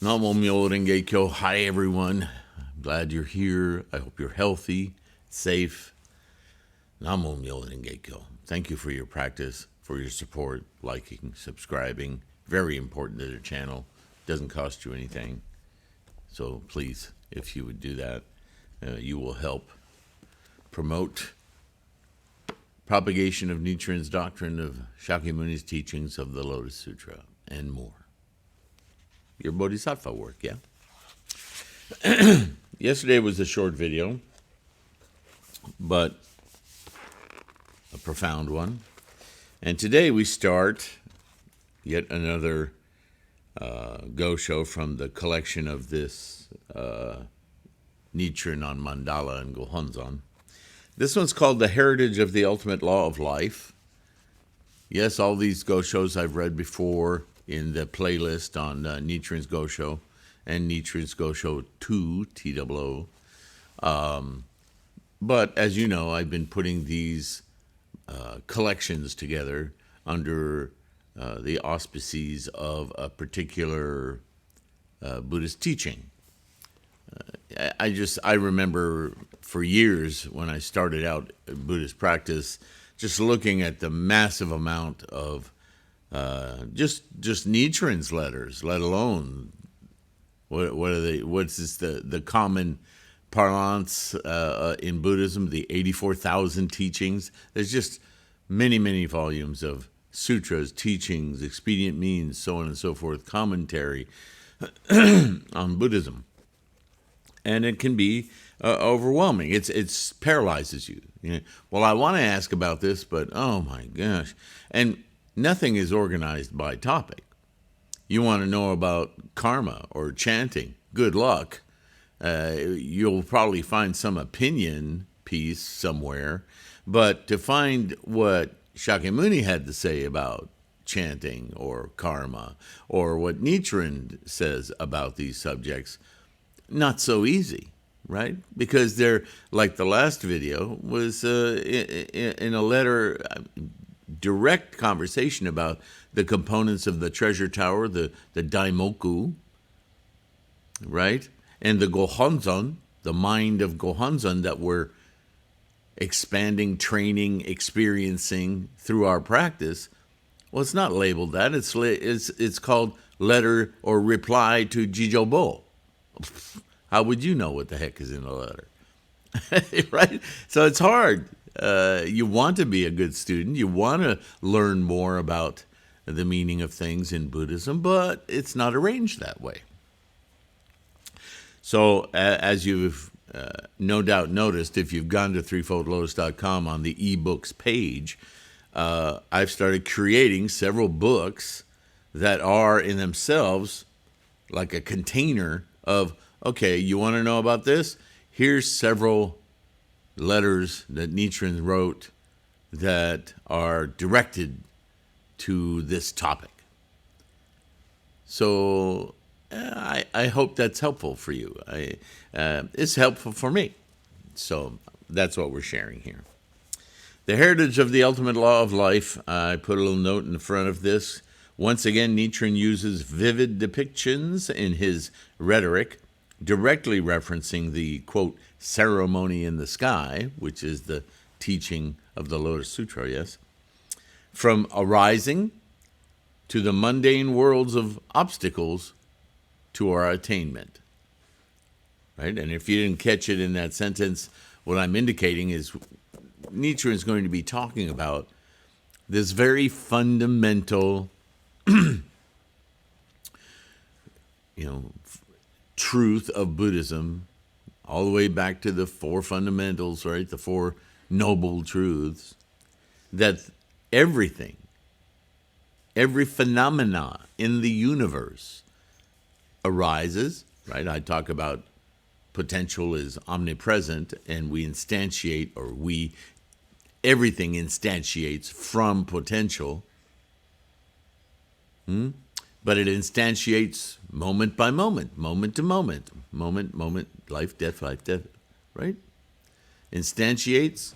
Namo Myoho Renge Kyo. Hi, everyone. I'm glad you're here. I hope you're healthy, safe. Namo Myoho Renge Kyo. Thank you for your practice, for your support, liking, subscribing. Very important to the channel. Doesn't cost you anything. So please, if you would do that, you will help promote propagation of Nichiren's doctrine of Shakyamuni's teachings of the Lotus Sutra and more. Your bodhisattva work, yeah? Yesterday was a short video, but a profound one. And today we start yet another go-show from the collection of this Nichiren on Mandala and Gohonzon. This one's called The Heritage of the Ultimate Law of Life. Yes, all these go-shows I've read before in the playlist on Nichiren's Go-Show and Nichiren's Go-Show 2, TWO. But as you know, I've been putting these collections together under the auspices of a particular Buddhist teaching. I remember for years when I started out Buddhist practice, just looking at the massive amount of just Nichiren's letters, let alone what are they? What's this, the common parlance in Buddhism? The 84,000 teachings. There's just many volumes of sutras, teachings, expedient means, so on and so forth, commentary on Buddhism, and it can be overwhelming. It's paralyzes you. Well, I want to ask about this, but oh my gosh, and nothing is organized by topic. You want to know about karma or chanting, good luck. You'll probably find some opinion piece somewhere, but to find what Shakyamuni had to say about chanting or karma, or what Nichiren says about these subjects, not so easy, right? Because they're, like the last video, was in a letter, direct conversation about the components of the treasure tower, the daimoku, right? And the Gohonzon, the mind of Gohonzon that we're expanding, training, experiencing through our practice. Well, it's not labeled that. It's called letter or reply to Jijobo. How would you know what the heck is in the letter? Right? So it's hard. You want to be a good student. You want to learn more about the meaning of things in Buddhism, but it's not arranged that way. So as you've no doubt noticed, if you've gone to threefoldlotus.com on the ebooks page, I've started creating several books that are in themselves like a container of, okay, you want to know about this? Here's several letters that Nichiren wrote that are directed to this topic. So I hope that's helpful for you. It's helpful for me. So that's what we're sharing here. The Heritage of the Ultimate Law of Life. I put a little note in the front of this. Once again, Nichiren uses vivid depictions in his rhetoric, directly referencing the, quote, ceremony in the sky, which is the teaching of the Lotus Sutra, yes, from arising to the mundane worlds of obstacles to our attainment, right? And if you didn't catch it in that sentence, what I'm indicating is Nichiren is going to be talking about this very fundamental, truth of Buddhism, all the way back to the four fundamentals, right? The four noble truths, that everything, every phenomena in the universe arises, right? I talk about potential is omnipresent, and we instantiate, or everything instantiates from potential. But it instantiates moment by moment, moment to moment, moment, life, death, right? Instantiates,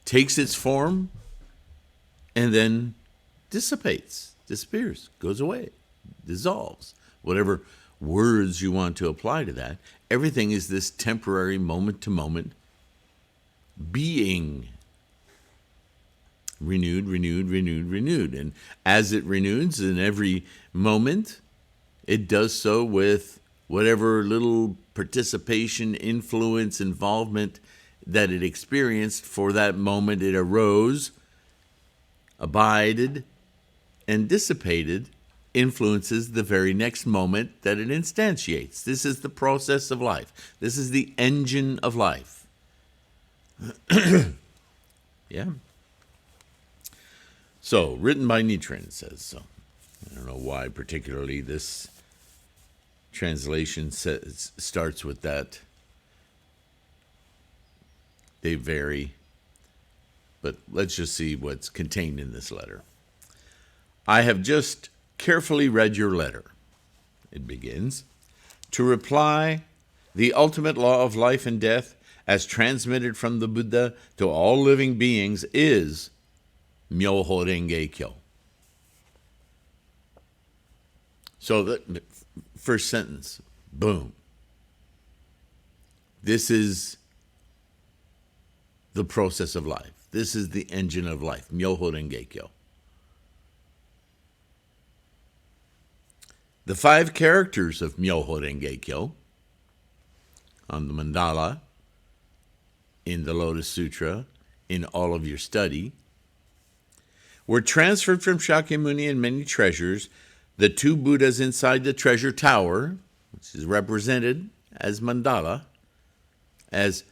takes its form, and then dissipates, disappears, goes away, dissolves. Whatever words you want to apply to that. Everything is this temporary moment-to-moment being. Renewed, renewed, renewed, renewed. And as it renews in every moment, it does so with whatever little participation, influence, involvement that it experienced for that moment it arose, abided, and dissipated, influences the very next moment that it instantiates. This is the process of life. This is the engine of life. Yeah. So, written by Nichiren, says so. I don't know why particularly this translation starts with that. They vary. But let's just see what's contained in this letter. I have just carefully read your letter. It begins. To reply, the ultimate law of life and death, as transmitted from the Buddha to all living beings, is Myoho Renge Kyo. So the first sentence, boom. This is the process of life. This is the engine of life, Myoho Renge Kyo. The 5 characters of Myoho Renge Kyo on the mandala, in the Lotus Sutra, in all of your study, were transferred from Shakyamuni and many treasures. The 2 Buddhas inside the treasure tower, which is represented as mandala, as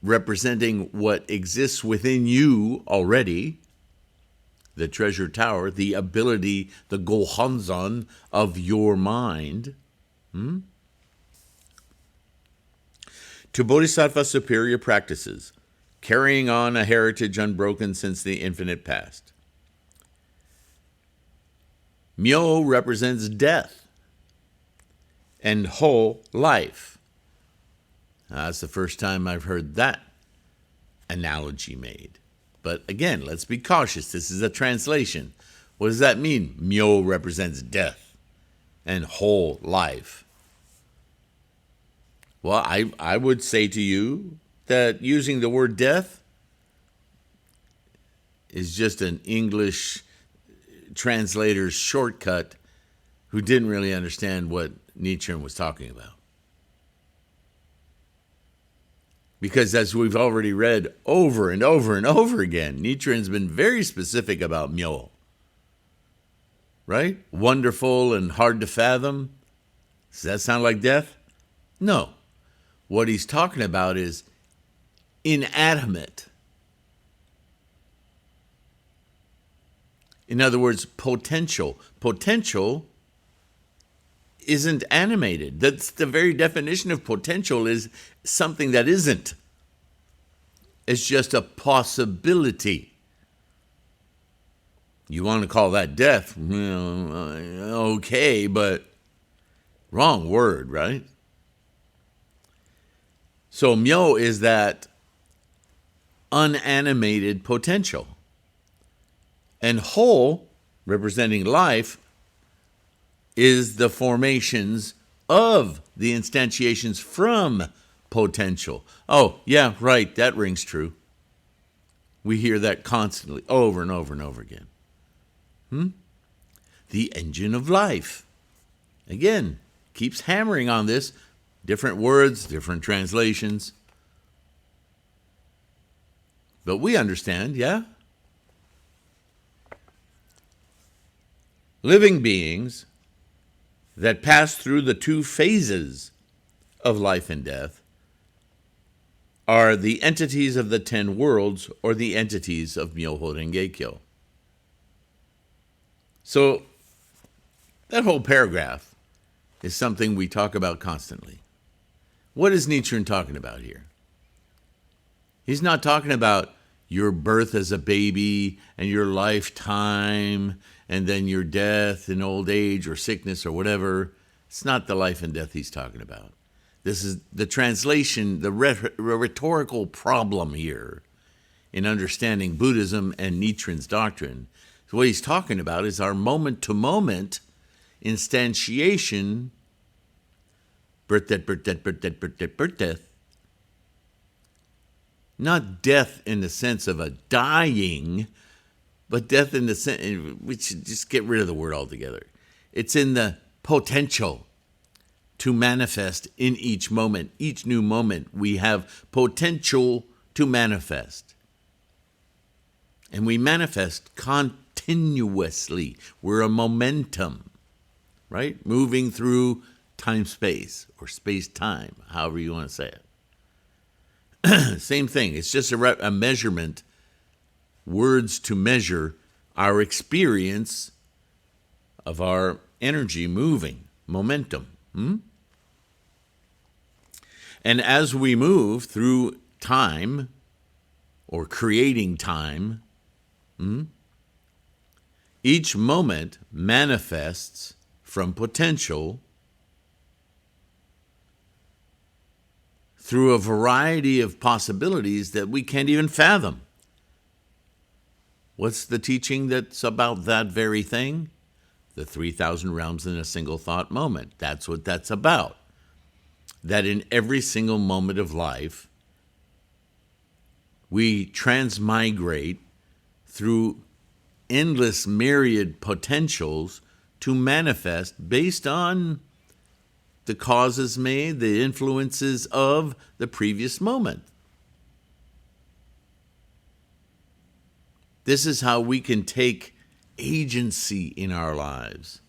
representing what exists within you already, the treasure tower, the ability, the Gohonzon of your mind, to Bodhisattva superior practices, carrying on a heritage unbroken since the infinite past. Myo represents death, and Ho, life. Now, that's the first time I've heard that analogy made. But again, let's be cautious. This is a translation. What does that mean? Myo represents death, and Ho, life. Well, I would say to you that using the word death is just an English translator's shortcut who didn't really understand what Nichiren was talking about. Because as we've already read over and over and over again, Nichiren's been very specific about Myo. Right? Wonderful and hard to fathom. Does that sound like death? No. What he's talking about is inanimate. In other words, potential. Potential isn't animated. That's the very definition of potential, is something that isn't. It's just a possibility. You want to call that death? Okay, but wrong word, right? So Myo is that unanimated potential. And Ho, representing life, is the formations of the instantiations from potential. Oh, yeah, right, that rings true. We hear that constantly, over and over and over again. The engine of life. Again, keeps hammering on this. Different words, different translations. But we understand, yeah? Living beings that pass through the 2 phases of life and death are the entities of the 10 worlds, or the entities of Myoho Renge Kyo. So that whole paragraph is something we talk about constantly. What is Nichiren talking about here? He's not talking about your birth as a baby and your lifetime and then your death in old age or sickness or whatever. It's not the life and death he's talking about. This is the translation, the rhetorical problem here in understanding Buddhism and Nichiren's doctrine. So what he's talking about is our moment-to-moment instantiation Birth, death, birth, death, birth, death, birth, death, birth, death. Not death in the sense of a dying, but death in the sense, we should just get rid of the word altogether. It's in the potential to manifest in each moment. Each new moment, we have potential to manifest. And we manifest continuously. We're a momentum, right? Moving through time-space or space-time, however you want to say it. Same thing. It's just a measurement, words to measure our experience of our energy moving, momentum. And as we move through time, or creating time, each moment manifests from potential through a variety of possibilities that we can't even fathom. What's the teaching that's about that very thing? The 3,000 realms in a single thought moment. That's what that's about. That in every single moment of life, we transmigrate through endless myriad potentials to manifest based on the causes made, the influences of the previous moment. This is how we can take agency in our lives.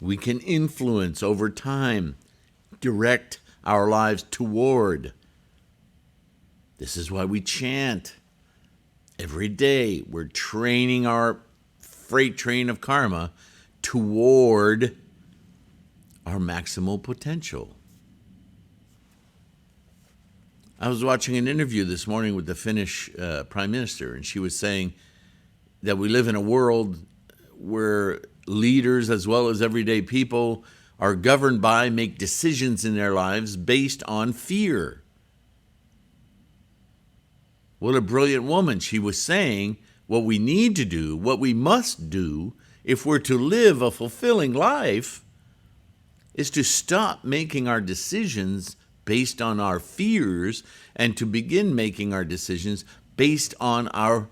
We can influence over time, direct our lives toward. This is why we chant. Every day we're training our freight train of karma toward our maximal potential. I was watching an interview this morning with the Finnish Prime Minister, and she was saying that we live in a world where leaders as well as everyday people are governed by, make decisions in their lives based on fear. What a brilliant woman. She was saying what we need to do, what we must do if we're to live a fulfilling life is to stop making our decisions based on our fears and to begin making our decisions based on our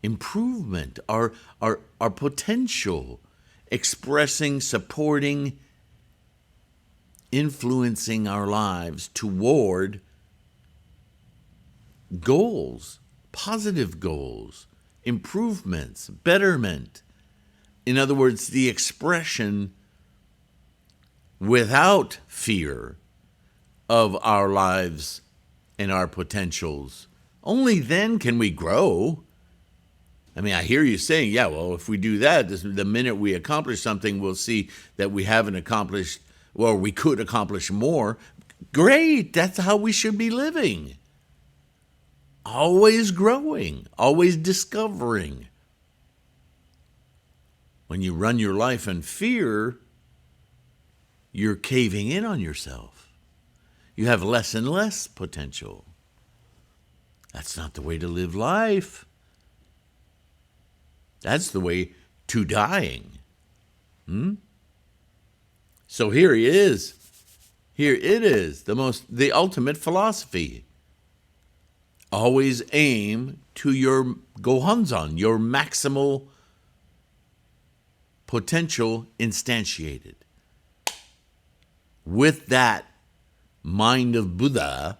improvement, our potential, expressing, supporting, influencing our lives toward goals, positive goals, improvements, betterment. In other words, the expression without fear of our lives and our potentials. Only then can we grow. I mean, I hear you saying, yeah, well, if we do that, the minute we accomplish something, we'll see that we haven't accomplished, or we could accomplish more. Great, that's how we should be living. Always growing, always discovering. When you run your life in fear, you're caving in on yourself. You have less and less potential. That's not the way to live life. That's the way to dying. So here it is. Here it is, the ultimate philosophy. Always aim to your Gohonzon, your maximal potential instantiated. With that mind of Buddha,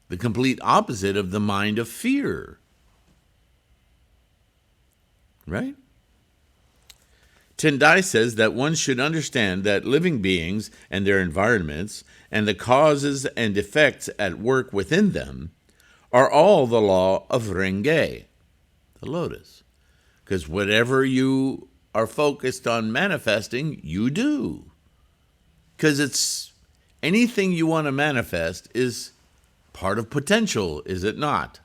the complete opposite of the mind of fear. Right? Tendai says that one should understand that living beings and their environments and the causes and effects at work within them are all the law of Renge, the lotus. Because whatever you are focused on manifesting, you do. Because it's anything you want to manifest is part of potential, is it not?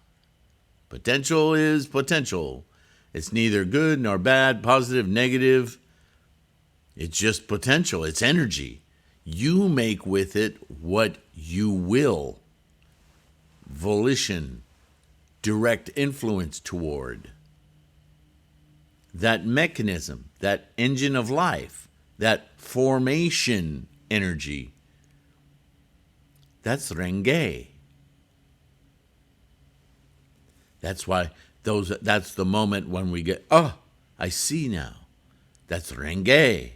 Potential is potential. It's neither good nor bad, positive, negative. It's just potential. It's energy. You make with it what you will. Volition, direct influence toward. that mechanism, that engine of life, that formation energy, that's Renge. That's why that's the moment when we get, oh, I see now. That's Renge.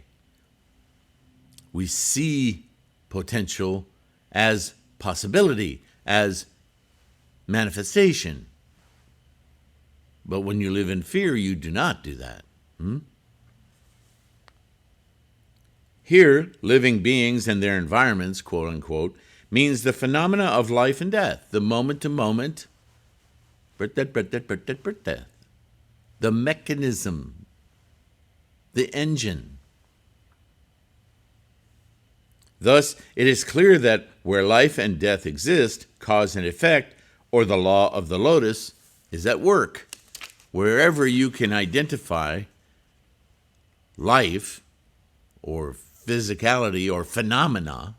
We see potential as possibility, as manifestation. But when you live in fear, you do not do that. Here, living beings and their environments, quote unquote, means the phenomena of life and death, the moment to moment, the mechanism, the engine. Thus, it is clear that where life and death exist, cause and effect, or the law of the lotus, is at work. Wherever you can identify life or physicality or phenomena,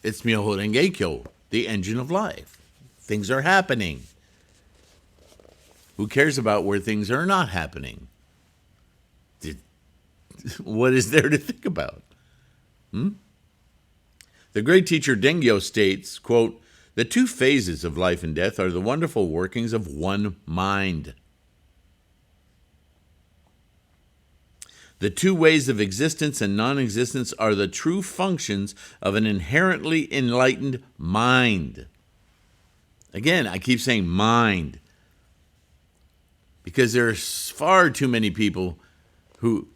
it's Myoho Renge Kyo, the engine of life. Things are happening. Who cares about where things are not happening? What is there to think about? The great teacher Dengyo states, quote, "The two phases of life and death are the wonderful workings of one mind. The two ways of existence and non-existence are the true functions of an inherently enlightened mind." Again, I keep saying mind, because there's far too many people who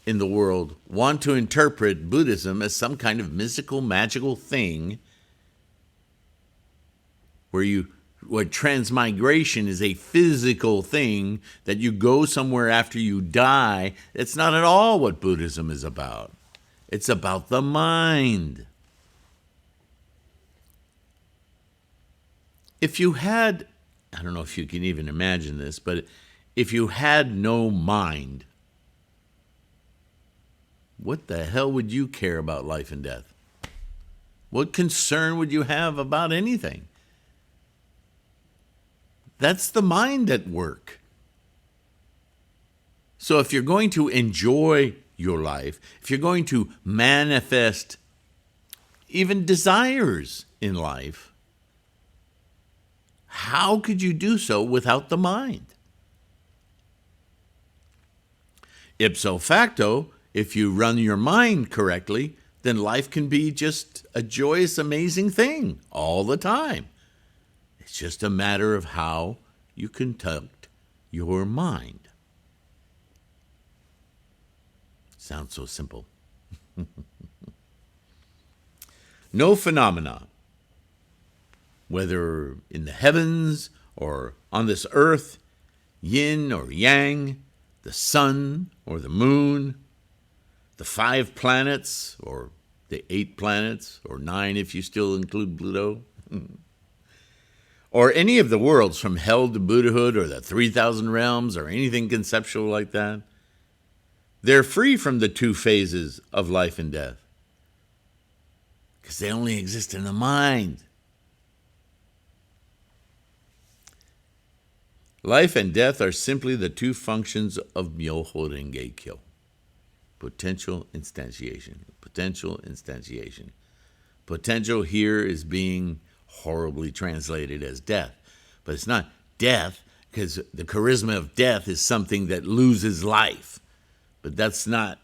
in the world want to interpret Buddhism as some kind of mystical, magical thing where transmigration is a physical thing, that you go somewhere after you die. It's not at all what Buddhism is about. It's about the mind. If you had, I don't know if you can even imagine this, but if you had no mind, what the hell would you care about life and death? What concern would you have about anything? That's the mind at work. So if you're going to enjoy your life, if you're going to manifest even desires in life, how could you do so without the mind? Ipso facto, if you run your mind correctly, then life can be just a joyous, amazing thing all the time. It's just a matter of how you conduct your mind. Sounds so simple. No phenomena, whether in the heavens or on this earth, yin or yang, the sun or the moon, the 5 planets or the 8 planets, or 9 if you still include Pluto, or any of the worlds from hell to Buddhahood or the 3,000 realms or anything conceptual like that, they're free from the two phases of life and death, because they only exist in the mind. Life and death are simply the two functions of Myoho Renge Kyo. Potential instantiation. Potential instantiation. Potential here is being horribly translated as death. But it's not death, because the charisma of death is something that loses life. But that's not,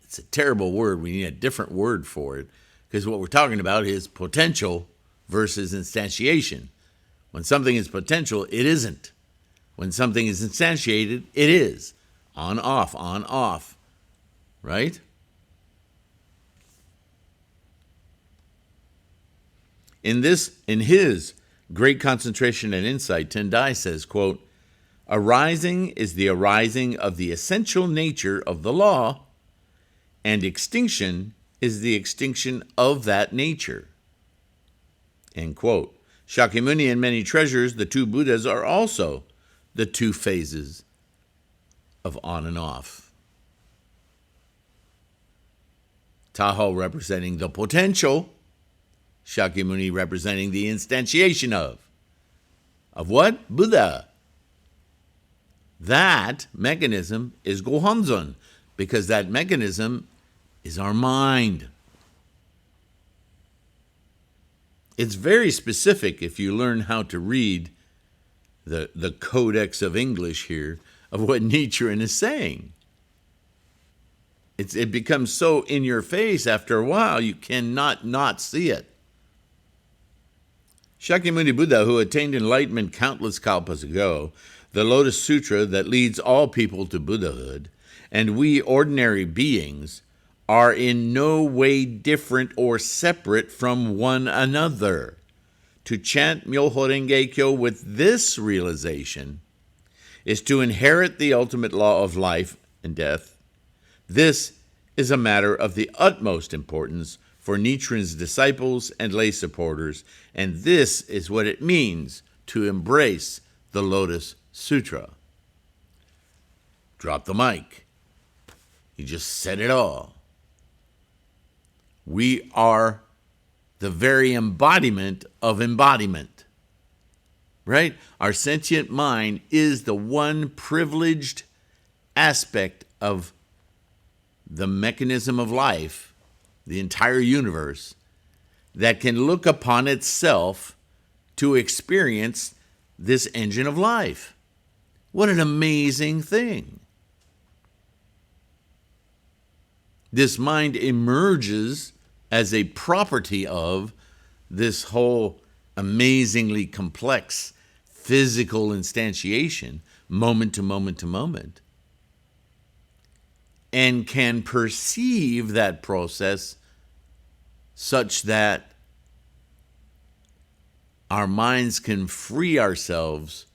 it's a terrible word. We need a different word for it, because what we're talking about is potential versus instantiation. When something is potential, it isn't. When something is instantiated, it is. On, off. Right? In his Great Concentration and Insight, Tendai says, quote, "Arising is the arising of the essential nature of the law, and extinction is the extinction of that nature." End quote. Shakyamuni and many treasures, the two Buddhas, are also the two phases of on and off. Tahoe representing the potential, Shakyamuni representing the instantiation of what? Buddha. That mechanism is Gohonzon, because that mechanism is our mind. It's very specific if you learn how to read the codex of English here of what Nichiren is saying. It becomes so in your face after a while, you cannot not see it. Shakyamuni Buddha, who attained enlightenment countless kalpas ago, the Lotus Sutra that leads all people to Buddhahood, and we ordinary beings are in no way different or separate from one another. To chant Myoho Renge Kyo with this realization is to inherit the ultimate law of life and death. This is a matter of the utmost importance for Nichiren's disciples and lay supporters, and this is what it means to embrace the Lotus Sutra. Drop the mic. You just said it all. We are the very embodiment of embodiment, right? Our sentient mind is the one privileged aspect of the mechanism of life, the entire universe, that can look upon itself to experience this engine of life. What an amazing thing. This mind emerges as a property of this whole amazingly complex physical instantiation, moment to moment to moment, and can perceive that process such that our minds can free ourselves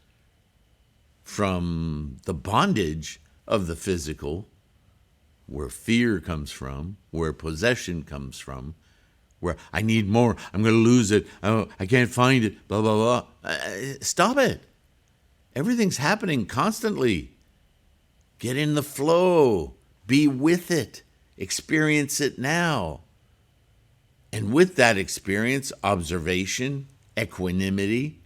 from the bondage of the physical, where fear comes from, where possession comes from, where I need more, I'm going to lose it, oh, I can't find it, blah, blah, blah. Stop it. Everything's happening constantly. Get in the flow. Be with it. Experience it now. And with that experience, observation, equanimity,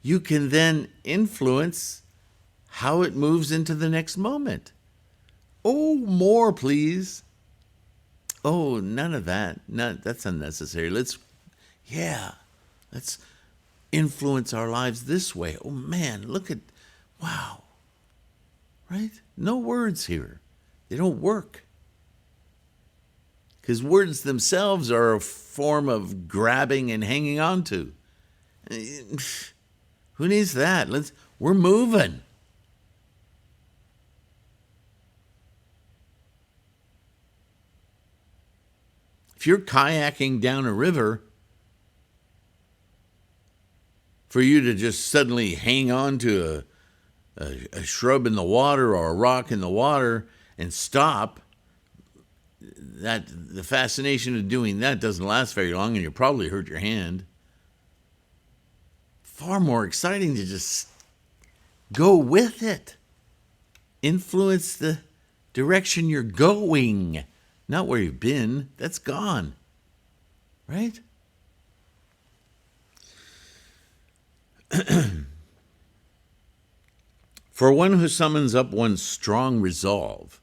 you can then influence how it moves into the next moment. Oh, more, please. Oh, none of that. That's unnecessary. Let's influence our lives this way. Oh, man, look at, wow. Right? No words here. They don't work. Because words themselves are a form of grabbing and hanging on to. Who needs that? We're moving. If you're kayaking down a river, for you to just suddenly hang on to a shrub in the water or a rock in the water and stop, the fascination of doing that doesn't last very long, and you'll probably hurt your hand. Far more exciting to just go with it. Influence the direction you're going, not where you've been. That's gone, right? For one who summons up one's strong resolve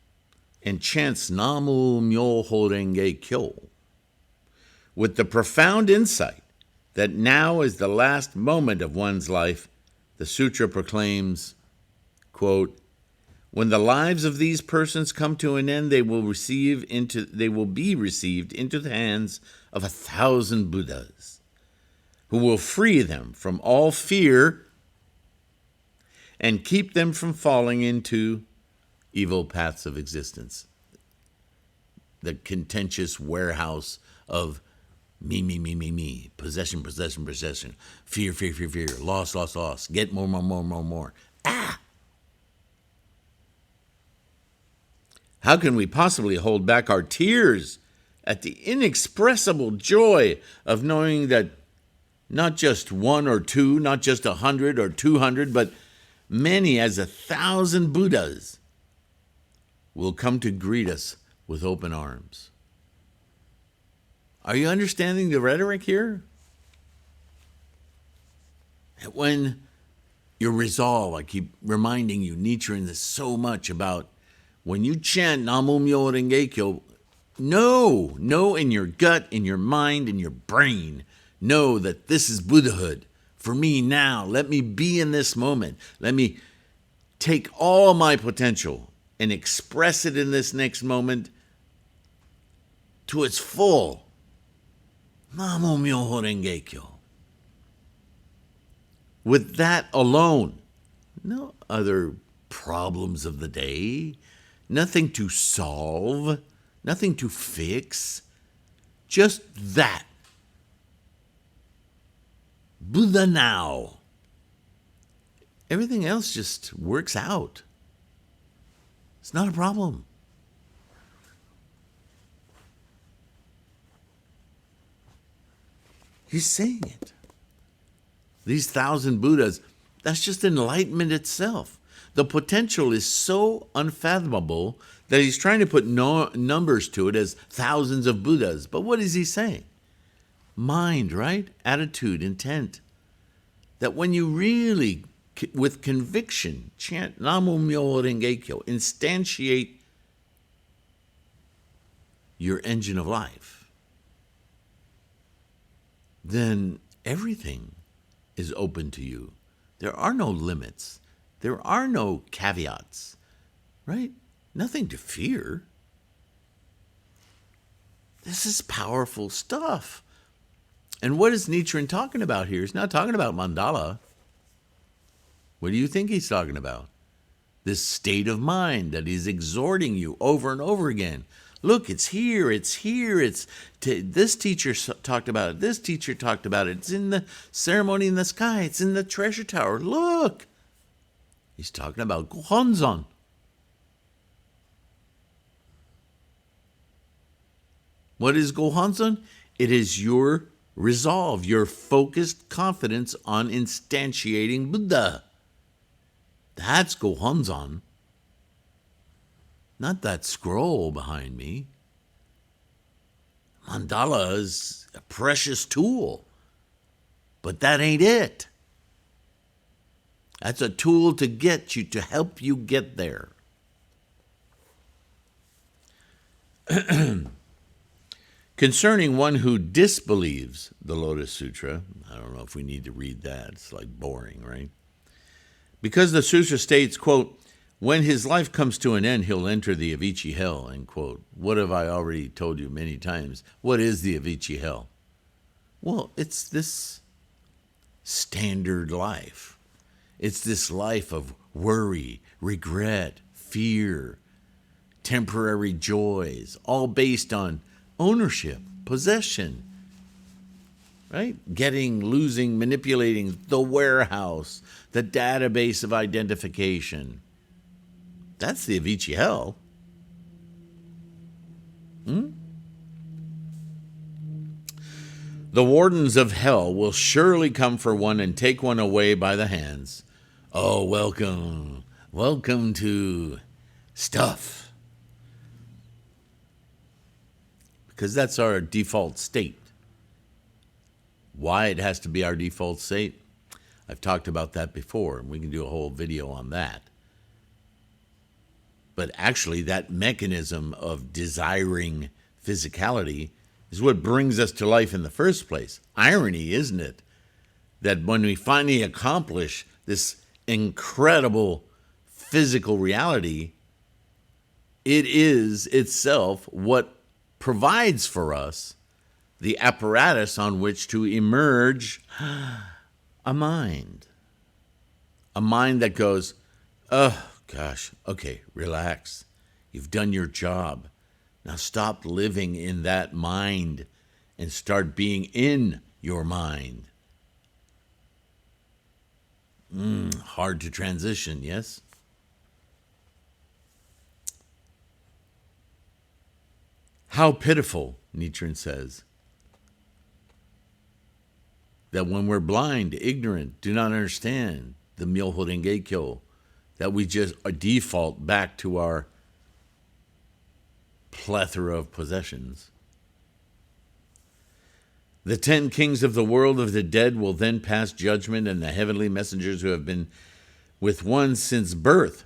and chants Namu Myoho Renge Kyo with the profound insight that now is the last moment of one's life, the sutra proclaims, quote, when the lives of these persons come to an end, they will be received into the hands of 1,000 Buddhas, who will free them from all fear and keep them from falling into evil paths of existence. The contentious warehouse of me, possession, fear, loss, get more. How can we possibly hold back our tears at the inexpressible joy of knowing that not just one or two, not just 100 or 200, but many as 1,000 Buddhas will come to greet us with open arms? Are you understanding the rhetoric here? When your resolve. I keep reminding you, Nichiren is so much about when you chant Namu Myoho Renge Kyo, know in your gut, in your mind, in your brain, know that this is Buddhahood. For me now, let me be in this moment. Let me take all my potential and express it in this next moment to its full. Namu Myoho Renge Kyo. With that alone, no other problems of the day, nothing to solve, nothing to fix, just that. Buddha now. Everything else just works out. It's not a problem. He's saying it. These 1,000 Buddhas, that's just enlightenment itself. The potential is so unfathomable that he's trying to put numbers to it as thousands of Buddhas. But what is he saying? Mind, right? Attitude, intent. That when you really, with conviction, chant Namu Myoho Renge Kyo, instantiate your engine of life, then everything is open to you. There are no limits. There are no caveats, right? Nothing to fear. This is powerful stuff. And what is Nichiren talking about here? He's not talking about mandala. What do you think he's talking about? This state of mind that he's exhorting you over and over again. Look, it's here, this teacher talked about it, this teacher talked about it, it's in the ceremony in the sky, it's in the treasure tower, look. He's talking about Gohonzon. What is Gohonzon? It is your resolve, your focused confidence on instantiating Buddha. That's Gohonzon. Not that scroll behind me. Mandala is a precious tool, but that ain't it. That's a tool to get you, to help you get there. Concerning one who disbelieves the Lotus Sutra, I don't know if we need to read that. It's like boring, right? Because the sutra states, quote, when his life comes to an end, he'll enter the Avicii hell, end quote. What have I already told you many times? What is the Avicii hell? Well, it's this standard life. It's this life of worry, regret, fear, temporary joys, all based on ownership, possession, right? Getting, losing, manipulating the warehouse, the database of identification. That's the Avicii hell. The wardens of hell will surely come for one and take one away by the hands. Oh, welcome. Welcome to stuff. Because that's our default state. Why it has to be our default state? I've talked about that before, and we can do a whole video on that. But actually, that mechanism of desiring physicality is what brings us to life in the first place. Irony, isn't it? That when we finally accomplish this incredible physical reality, it is itself what provides for us the apparatus on which to emerge a mind. A mind that goes, oh, gosh, okay, relax. You've done your job. Now stop living in that mind and start being in your mind. Hard to transition, yes? How pitiful, Nichiren says, that when we're blind, ignorant, do not understand the Myoho Renge Kyo, that we just default back to our plethora of possessions. The 10 kings of the world of the dead will then pass judgment, and the heavenly messengers who have been with one since birth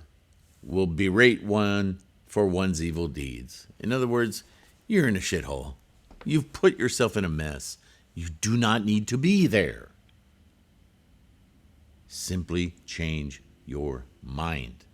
will berate one for one's evil deeds. In other words, you're in a shithole. You've put yourself in a mess. You do not need to be there. Simply change your mind.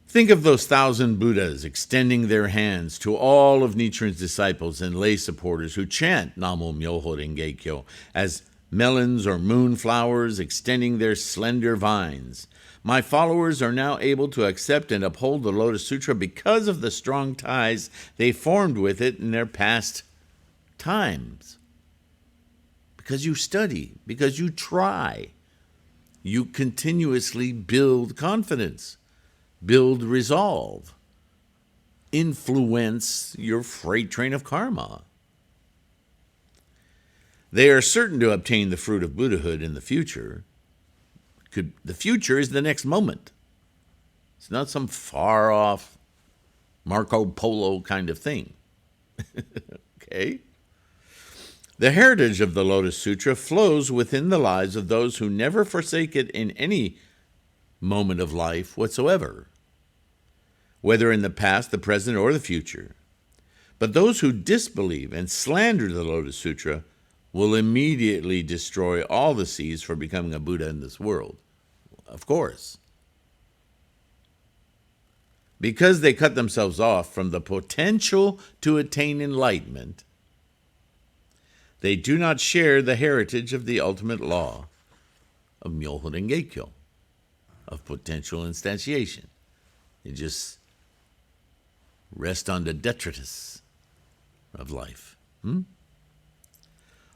Think of those 1,000 Buddhas extending their hands to all of Nichiren's disciples and lay supporters who chant Namo Myoho Renge Kyo as melons or moonflowers extending their slender vines. My followers are now able to accept and uphold the Lotus Sutra because of the strong ties they formed with it in their past times. Because you study, because you try, you continuously build confidence, build resolve, influence your freight train of karma. They are certain to obtain the fruit of Buddhahood in the future. The future is the next moment. It's not some far-off Marco Polo kind of thing. Okay? The heritage of the Lotus Sutra flows within the lives of those who never forsake it in any moment of life whatsoever, whether in the past, the present, or the future. But those who disbelieve and slander the Lotus Sutra will immediately destroy all the seeds for becoming a Buddha in this world. Of course. Because they cut themselves off from the potential to attain enlightenment, they do not share the heritage of the ultimate law of Myoho Renge Kyo, of potential instantiation. They just rest on the detritus of life.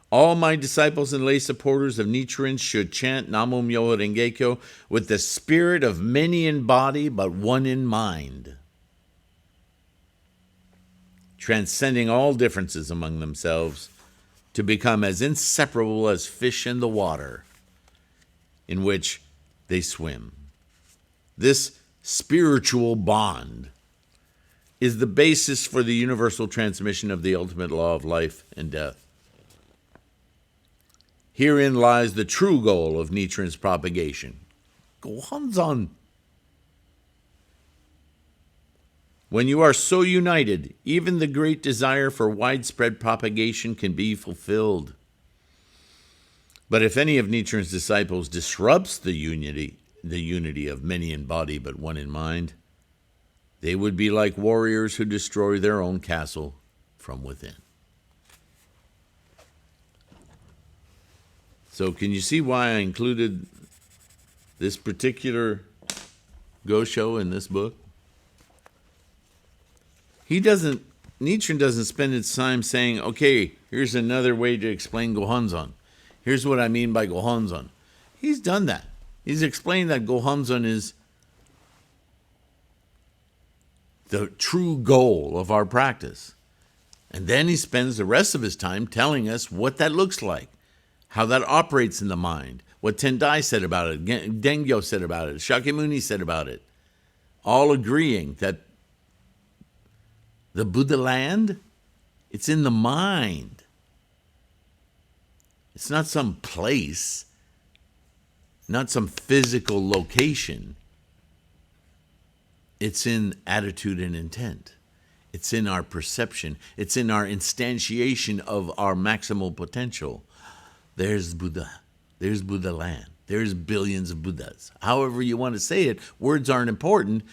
All my disciples and lay supporters of Nichiren should chant Namo Myoho Renge Kyo with the spirit of many in body but one in mind, transcending all differences among themselves to become as inseparable as fish in the water in which they swim. This spiritual bond is the basis for the universal transmission of the ultimate law of life and death. Herein lies the true goal of Nichiren's propagation. Gohonzon. When you are so united, even the great desire for widespread propagation can be fulfilled. But if any of Nichiren's disciples disrupts the unity of many in body but one in mind, they would be like warriors who destroy their own castle from within. So can you see why I included this particular Gosho in this book? Nichiren doesn't spend his time saying, okay, here's another way to explain Gohonzon. Here's what I mean by Gohonzon. He's done that. He's explained that Gohonzon is the true goal of our practice. And then he spends the rest of his time telling us what that looks like, how that operates in the mind, what Tendai said about it, Dengyo said about it, Shakyamuni said about it, all agreeing that the Buddha land, it's in the mind. It's not some place, not some physical location. It's in attitude and intent. It's in our perception. It's in our instantiation of our maximal potential. There's Buddha. There's Buddha land. There's billions of Buddhas. However you want to say it, words aren't important.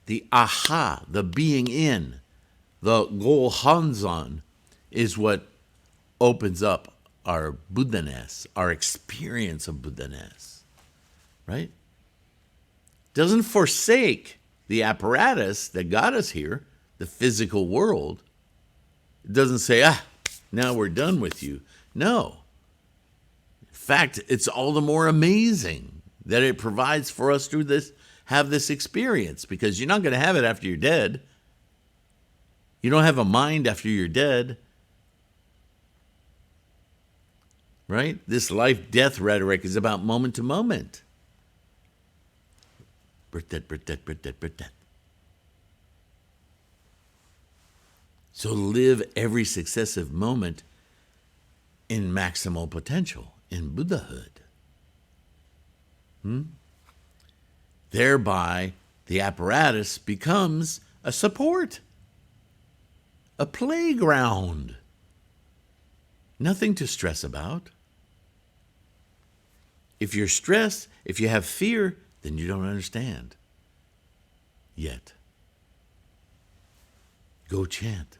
The aha, the being in, the Gohonzon is what opens up our Buddha-ness, our experience of Buddha-ness, right? Doesn't forsake the apparatus that got us here, the physical world. It doesn't say, now we're done with you. No. In fact, it's all the more amazing that it provides for us to have this experience, because you're not going to have it after you're dead. You don't have a mind after you're dead. Right? This life-death rhetoric is about moment to moment. Birth, death, birth, death, birth, death, birth, death. So live every successive moment in maximal potential, in Buddhahood. Thereby, the apparatus becomes a support, a playground. Nothing to stress about. If you're stressed, if you have fear, then you don't understand yet. Go chant.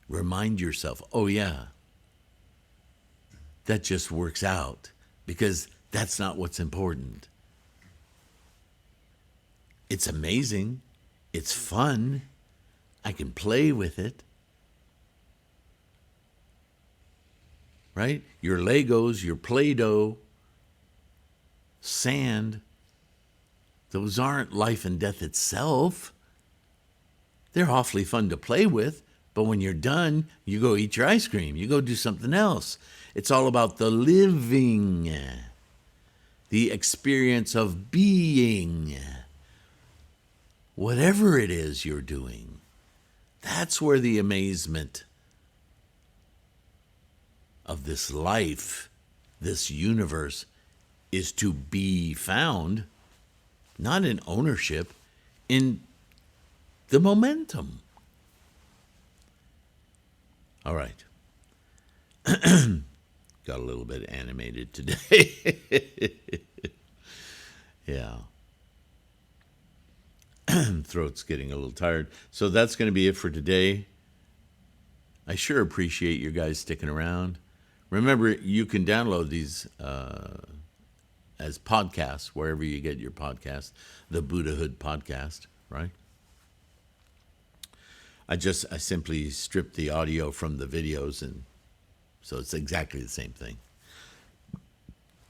Remind yourself, oh yeah, that just works out, because that's not what's important. It's amazing. It's fun. I can play with it. Right? Your Legos, your Play-Doh, sand, those aren't life and death itself. They're awfully fun to play with, but when you're done, you go eat your ice cream. You go do something else. It's all about the living, the experience of being. Whatever it is you're doing, that's where the amazement of this life, this universe, is to be found, not in ownership, in the momentum. All right. Got a little bit animated today. Yeah. Throat's getting a little tired. So that's going to be it for today. I sure appreciate you guys sticking around. Remember, you can download these as podcasts wherever you get your podcast, the Buddhahood podcast, right? I simply stripped the audio from the videos, and so it's exactly the same thing.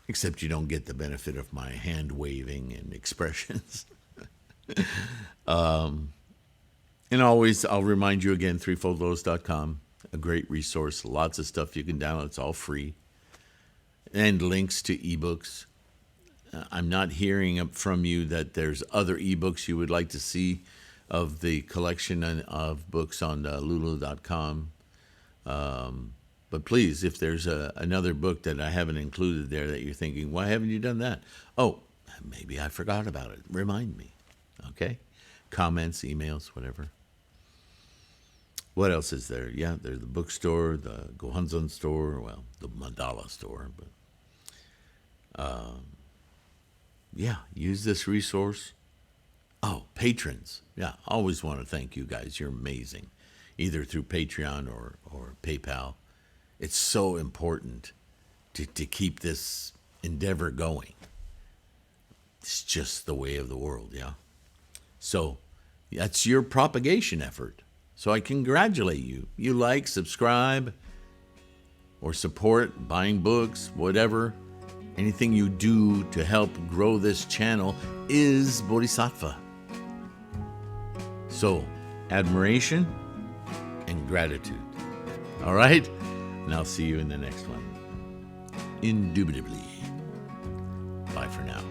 Except you don't get the benefit of my hand waving and expressions. And always, I'll remind you again, threefoldlotus.com, a great resource. Lots of stuff you can download. It's all free. And links to ebooks. I'm not hearing from you that there's other ebooks you would like to see of the collection of books on lulu.com. But please, if there's another book that I haven't included there that you're thinking, why haven't you done that? Oh, maybe I forgot about it. Remind me. Okay? Comments, emails, whatever. What else is there? Yeah, there's the bookstore, the Gohonzon store, well, the Mandala store. But yeah, use this resource. Oh, patrons. Yeah, always want to thank you guys. You're amazing. Either through Patreon or PayPal. It's so important to keep this endeavor going. It's just the way of the world, yeah? So that's your propagation effort. So I congratulate you. You like, subscribe, or support, buying books, whatever. Anything you do to help grow this channel is Bodhisattva. So, admiration and gratitude. All right? And I'll see you in the next one. Indubitably. Bye for now.